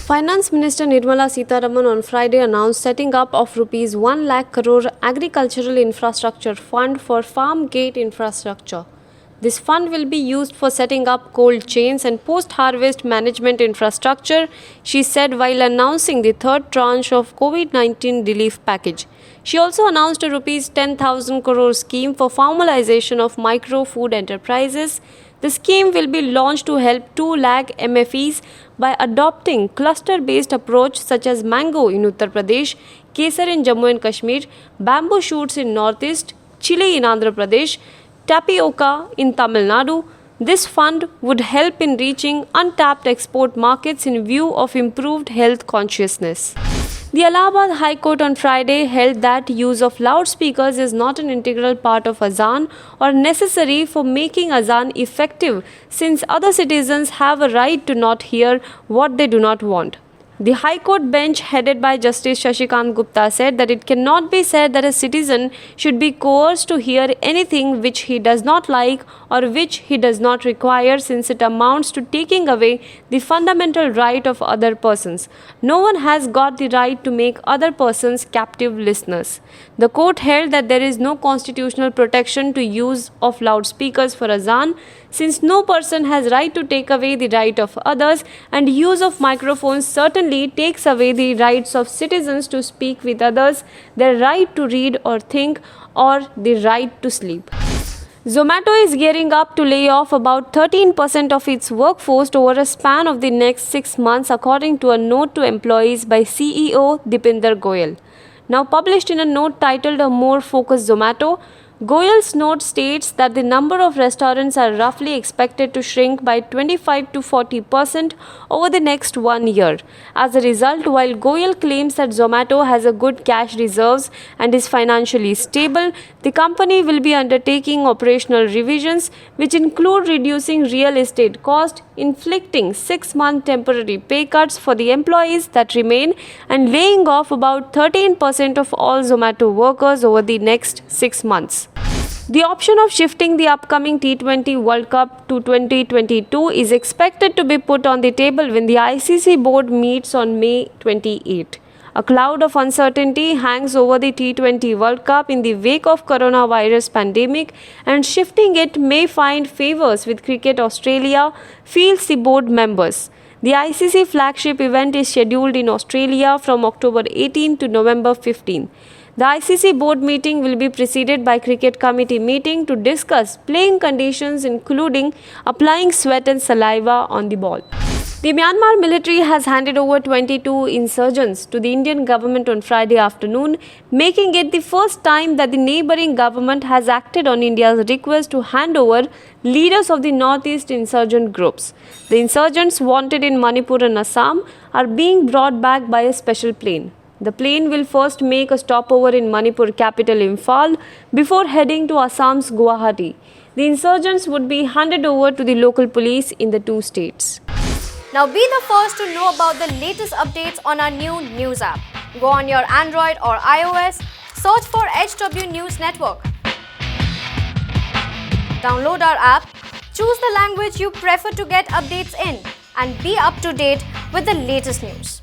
Finance Minister Nirmala Sitharaman on Friday announced setting up of rupees 1 lakh crore agricultural infrastructure fund for farm gate infrastructure. This fund will be used for setting up cold chains and post-harvest management infrastructure, she said while announcing the third tranche of COVID-19 relief package. She also announced a rupees 10,000 crore scheme for formalization of micro food enterprises. The scheme will be launched to help 2 lakh MFEs by adopting cluster-based approach such as mango in Uttar Pradesh, kesar in Jammu and Kashmir, bamboo shoots in Northeast, chili in Andhra Pradesh, tapioca in Tamil Nadu. This fund would help in reaching untapped export markets in view of improved health consciousness. The Allahabad High Court on Friday held that use of loudspeakers is not an integral part of Azaan or necessary for making Azaan effective, since other citizens have a right to not hear what they do not want. The High Court bench headed by Justice Shashikant Gupta said that it cannot be said that a citizen should be coerced to hear anything which he does not like or which he does not require, since it amounts to taking away the fundamental right of other persons. No one has got the right to make other persons captive listeners. The court held that there is no constitutional protection to use of loudspeakers for Azaan, since no person has right to take away the right of others, and use of microphones certainly takes away the rights of citizens to speak with others, their right to read or think, or the right to sleep. Zomato is gearing up to lay off about 13% of its workforce over a span of the next 6 months, according to a note to employees by CEO Dipinder Goyal. Now published in a note titled A More Focused Zomato, Goyal's note states that the number of restaurants are roughly expected to shrink by 25 to 40% over the next 1 year. As a result, while Goyal claims that Zomato has a good cash reserves and is financially stable, the company will be undertaking operational revisions which include reducing real estate cost, inflicting 6-month temporary pay cuts for the employees that remain, and laying off about 13% of all Zomato workers over the next 6 months. The option of shifting the upcoming T20 World Cup to 2022 is expected to be put on the table when the ICC board meets on May 28. A cloud of uncertainty hangs over the T20 World Cup in the wake of coronavirus pandemic, and shifting it may find favors with Cricket Australia, feels the board members. The ICC flagship event is scheduled in Australia from October 18 to November 15. The ICC board meeting will be preceded by cricket committee meeting to discuss playing conditions, including applying sweat and saliva on the ball. The Myanmar military has handed over 22 insurgents to the Indian government on Friday afternoon, making it the first time that the neighbouring government has acted on India's request to hand over leaders of the northeast insurgent groups. The insurgents wanted in Manipur and Assam are being brought back by a special plane. The plane will first make a stopover in Manipur capital Imphal before heading to Assam's Guwahati. The insurgents would be handed over to the local police in the two states. Now be the first to know about the latest updates on our new news app. Go on your Android or iOS, search for HW News Network. Download our app, choose the language you prefer to get updates in, and be up to date with the latest news.